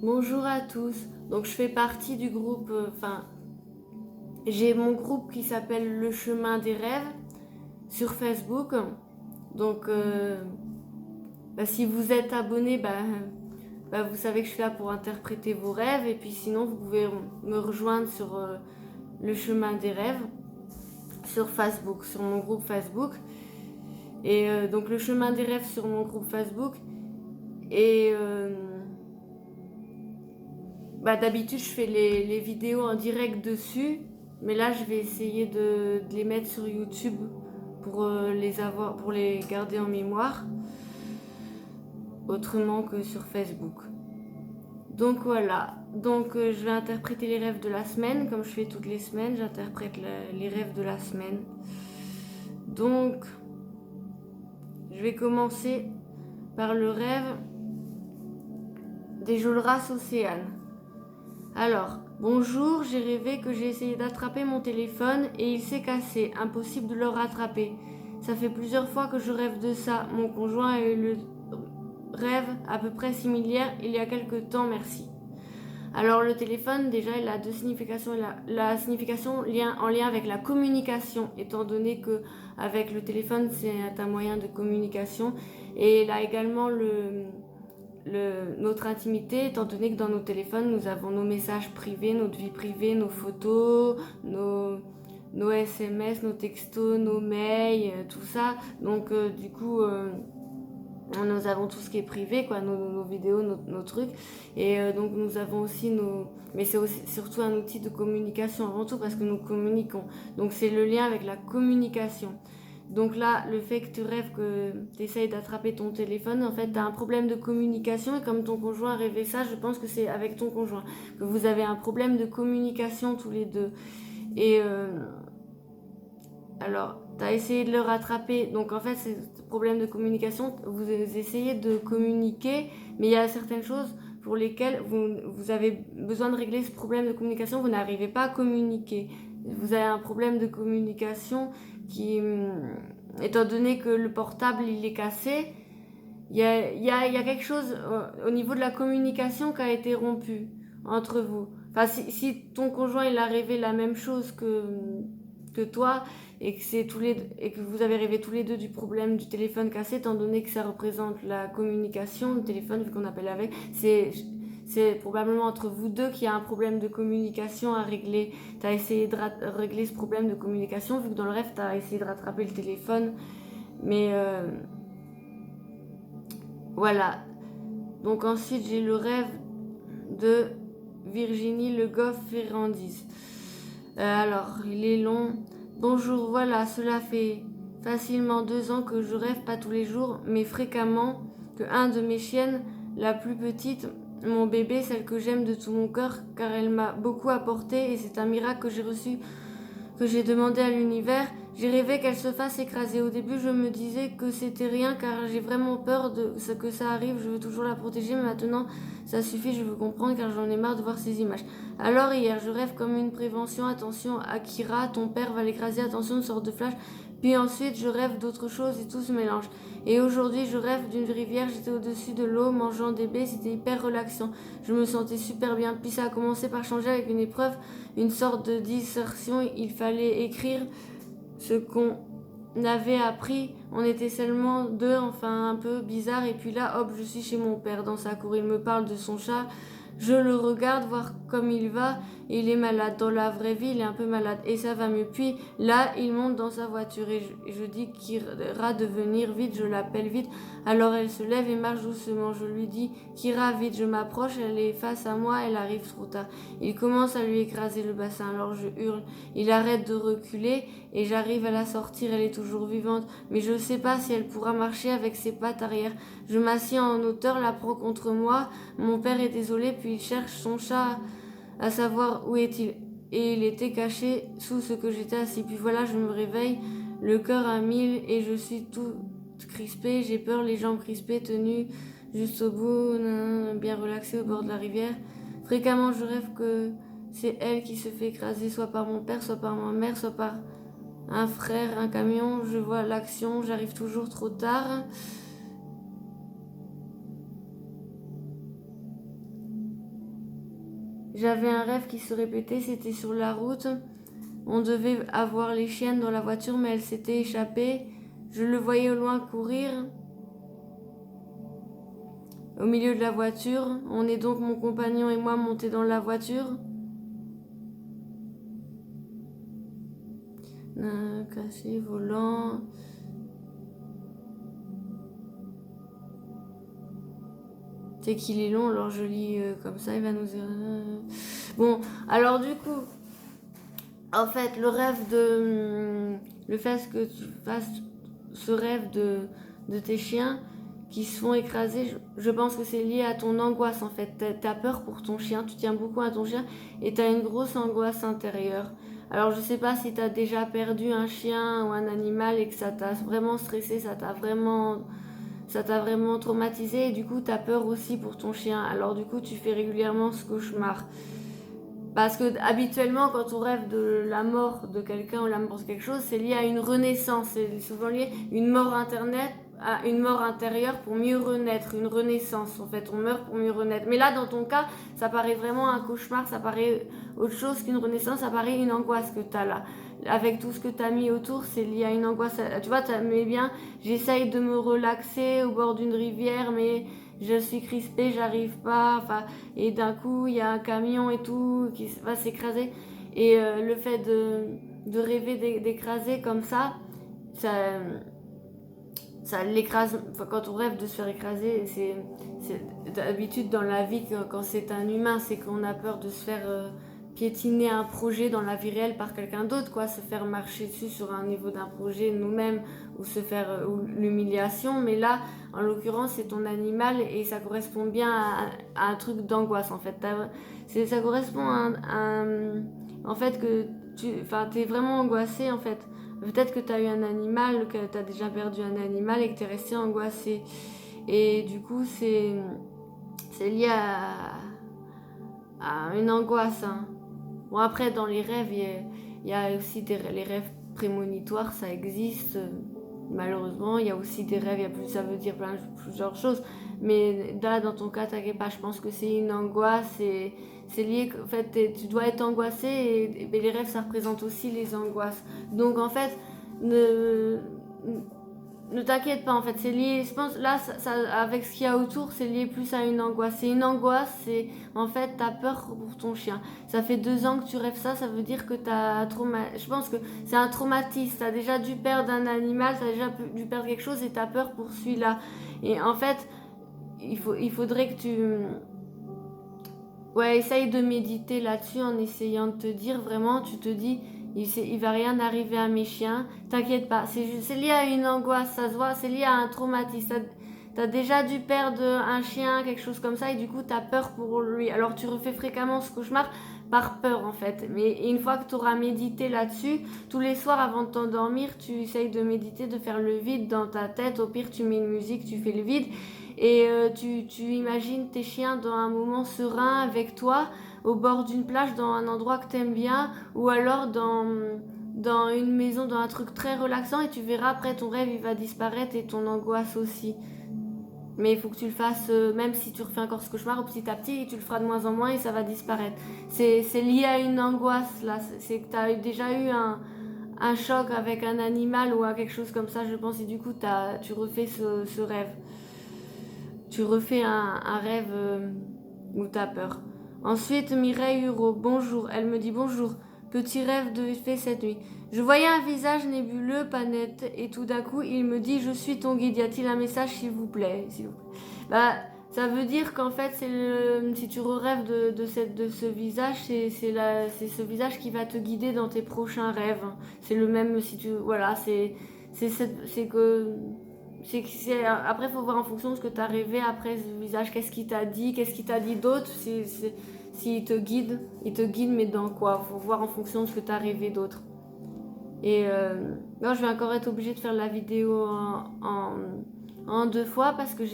Bonjour à tous. Donc je fais partie du groupe, j'ai mon groupe qui s'appelle Le Chemin des Rêves sur Facebook. Donc si vous êtes abonné, vous savez que je suis là pour interpréter vos rêves. Et puis sinon, vous pouvez me rejoindre sur Le Chemin des Rêves sur Facebook, sur mon groupe Facebook. Et donc Le Chemin des Rêves sur mon groupe Facebook. Et d'habitude, je fais les vidéos en direct dessus, mais là, je vais essayer de les mettre sur YouTube pour pour les garder en mémoire, autrement que sur Facebook. Donc voilà, je vais interpréter les rêves de la semaine, comme je fais toutes les semaines, j'interprète les rêves de la semaine. Donc, je vais commencer par le rêve des Jolras Océane. Alors, bonjour, j'ai rêvé que j'ai essayé d'attraper mon téléphone et il s'est cassé. Impossible de le rattraper. Ça fait plusieurs fois que je rêve de ça. Mon conjoint a eu le rêve à peu près similaire il y a quelques temps, merci. Alors le téléphone, déjà, il a deux significations. La signification en lien avec la communication, étant donné que avec le téléphone, c'est un moyen de communication. Et il a également notre intimité, étant donné que dans nos téléphones, nous avons nos messages privés, notre vie privée, nos photos, nos SMS, nos textos, nos mails, tout ça. Donc, nous avons tout ce qui est privé, quoi, nos vidéos, nos trucs. Et donc, nous avons aussi nos... Mais c'est aussi, surtout un outil de communication avant tout parce que nous communiquons. Donc, c'est le lien avec la communication. Donc là, le fait que tu rêves que tu essayes d'attraper ton téléphone, en fait, tu as un problème de communication et comme ton conjoint rêvait ça, je pense que c'est avec ton conjoint que vous avez un problème de communication tous les deux. Et alors, tu as essayé de le rattraper. Donc en fait, c'est ce problème de communication, vous essayez de communiquer, mais il y a certaines choses pour lesquelles vous avez besoin de régler ce problème de communication, vous n'arrivez pas à communiquer. Vous avez un problème de communication qui, étant donné que le portable il est cassé, il y a quelque chose au niveau de la communication qui a été rompu entre vous. Enfin, si ton conjoint il a rêvé la même chose que toi et que vous avez rêvé tous les deux du problème du téléphone cassé, étant donné que ça représente la communication, le téléphone vu qu'on appelle avec, c'est probablement entre vous deux qu'il y a un problème de communication à régler. Tu as essayé de régler ce problème de communication, vu que dans le rêve, tu as essayé de rattraper le téléphone. Mais voilà. Donc ensuite, j'ai le rêve de Virginie Le Goff-Ferrandis. Alors, il est long. Bonjour, voilà, cela fait facilement 2 ans que je rêve, pas tous les jours, mais fréquemment, que un de mes chiennes, la plus petite, mon bébé, celle que j'aime de tout mon cœur, car elle m'a beaucoup apporté et c'est un miracle que j'ai reçu, que j'ai demandé à l'univers. J'ai rêvé qu'elle se fasse écraser. Au début, je me disais que c'était rien car j'ai vraiment peur de ce que ça arrive. Je veux toujours la protéger, mais maintenant, ça suffit, je veux comprendre car j'en ai marre de voir ces images. Alors hier, je rêve comme une prévention. Attention, Akira, ton père va l'écraser. Attention, une sorte de flash. Puis ensuite, je rêve d'autre chose et tout se mélange. Et aujourd'hui, je rêve d'une rivière. J'étais au-dessus de l'eau, mangeant des baies. C'était hyper relaxant. Je me sentais super bien. Puis ça a commencé par changer avec une épreuve, une sorte de dissertation. Il fallait écrire ce qu'on avait appris. On était seulement deux, enfin un peu bizarre. Et puis là, hop, je suis chez mon père dans sa cour. Il me parle de son chat. Je le regarde voir comme il va. Il est malade. Dans la vraie vie, il est un peu malade. Et ça va mieux. Puis là, il monte dans sa voiture. Et je dis Kira de venir vite. Je l'appelle vite. Alors elle se lève et marche doucement. Je lui dis Kira, vite. Je m'approche. Elle est face à moi. Elle arrive trop tard. Il commence à lui écraser le bassin. Alors je hurle. Il arrête de reculer. Et j'arrive à la sortir. Elle est toujours vivante. Mais je ne sais pas si elle pourra marcher avec ses pattes arrière. Je m'assieds en hauteur. La prends contre moi. Mon père est désolé. Puis il cherche son chat à savoir où est-il. Et il était caché sous ce que j'étais assis. Puis voilà, je me réveille, le cœur à 1000 et je suis tout crispée. J'ai peur, les jambes crispées, tenues juste au bout, bien relaxée au bord de la rivière. Fréquemment, je rêve que c'est elle qui se fait écraser, soit par mon père, soit par ma mère, soit par un frère, un camion. Je vois l'action, j'arrive toujours trop tard. J'avais un rêve qui se répétait, c'était sur la route. On devait avoir les chiennes dans la voiture, mais elles s'étaient échappées. Je le voyais au loin courir au milieu de la voiture. On est donc mon compagnon et moi montés dans la voiture. Cassé, volant. C'est qu'il est long, alors je lis comme ça, il va nous dire... Bon, alors du coup, en fait, le rêve de... Le fait que tu fasses ce rêve de tes chiens qui se font écraser, je pense que c'est lié à ton angoisse, en fait. T'as peur pour ton chien, tu tiens beaucoup à ton chien et t'as une grosse angoisse intérieure. Alors, je sais pas si t'as déjà perdu un chien ou un animal et que ça t'a vraiment stressé, ça t'a vraiment traumatisé et du coup tu as peur aussi pour ton chien. Alors du coup tu fais régulièrement ce cauchemar. Parce que habituellement quand on rêve de la mort de quelqu'un ou la mort de quelque chose, c'est lié à une renaissance. C'est souvent lié à une mort à une mort intérieure pour mieux renaître, une renaissance. En fait, on meurt pour mieux renaître. Mais là, dans ton cas, ça paraît vraiment un cauchemar, ça paraît autre chose qu'une renaissance, ça paraît une angoisse que tu as là. Avec tout ce que tu as mis autour, c'est lié à une angoisse. Tu vois, tu mets bien, j'essaye de me relaxer au bord d'une rivière, mais je suis crispée, j'arrive pas. Enfin, et d'un coup, il y a un camion et tout qui va s'écraser. Et le fait de rêver d'écraser comme ça l'écrase. Enfin, quand on rêve de se faire écraser, c'est d'habitude dans la vie, quand c'est un humain, c'est qu'on a peur de se faire piétiner un projet dans la vie réelle par quelqu'un d'autre, quoi, se faire marcher dessus sur un niveau d'un projet nous-mêmes ou se faire ou l'humiliation. Mais là, en l'occurrence, c'est ton animal et ça correspond bien à un truc d'angoisse en fait. Ça correspond en fait que t'es vraiment angoissé en fait. Peut-être que tu as eu un animal, que tu as déjà perdu un animal et que tu es resté angoissé. Et du coup, c'est lié à une angoisse. Hein. Bon, après, dans les rêves, il y a aussi les rêves prémonitoires, ça existe. Malheureusement, il y a aussi des rêves, ça veut dire plusieurs choses. Mais là, dans ton cas, t'inquiète pas, je pense que c'est une angoisse et c'est lié, en fait, tu dois être angoissé et les rêves, ça représente aussi les angoisses. Donc, en fait, ne, ne t'inquiète pas, en fait, c'est lié, je pense, là, avec ce qu'il y a autour, c'est lié plus à une angoisse. C'est une angoisse, c'est, en fait, t'as peur pour ton chien. Ça fait 2 ans que tu rêves ça, ça veut dire que je pense que c'est un traumatisme. T'as déjà dû perdre un animal, t'as déjà dû perdre quelque chose et t'as peur pour celui-là. Et en fait, il faudrait que ouais, essaye de méditer là-dessus en essayant de te dire vraiment, tu te dis, il va rien arriver à mes chiens, t'inquiète pas, c'est lié à une angoisse, ça se voit, c'est lié à un traumatisme. T'as déjà dû perdre un chien, quelque chose comme ça, et du coup t'as peur pour lui. Alors tu refais fréquemment ce cauchemar par peur en fait. Mais une fois que tu auras médité là-dessus, tous les soirs avant de t'endormir, tu essayes de méditer, de faire le vide dans ta tête. Au pire, tu mets une musique, tu fais le vide. Et tu imagines tes chiens dans un moment serein avec toi, au bord d'une plage, dans un endroit que t'aimes bien, ou alors dans une maison, dans un truc très relaxant, et tu verras après ton rêve il va disparaître et ton angoisse aussi. Mais il faut que tu le fasses, même si tu refais encore ce cauchemar, petit à petit, tu le feras de moins en moins et ça va disparaître. C'est lié à une angoisse, là. C'est que tu as déjà eu un choc avec un animal ou à quelque chose comme ça, je pense, et du coup, tu refais ce rêve. Tu refais un rêve où tu as peur. Ensuite, Mireille Huro, bonjour. Elle me dit bonjour. Petit rêve de fait cette nuit. Je voyais un visage nébuleux, pas net, et tout d'un coup, il me dit je suis ton guide. Y a-t-il un message, s'il vous plaît, s'il vous plaît. Bah, ça veut dire qu'en fait, si tu rêves de ce visage, c'est ce visage qui va te guider dans tes prochains rêves. C'est le même si tu voilà, après, il faut voir en fonction de ce que tu as rêvé après ce visage, qu'est-ce qu'il t'a dit d'autre, s'il te guide, mais dans quoi? Faut voir en fonction de ce que tu as rêvé d'autre. Et je vais encore être obligée de faire la vidéo en 2 fois parce que j'ai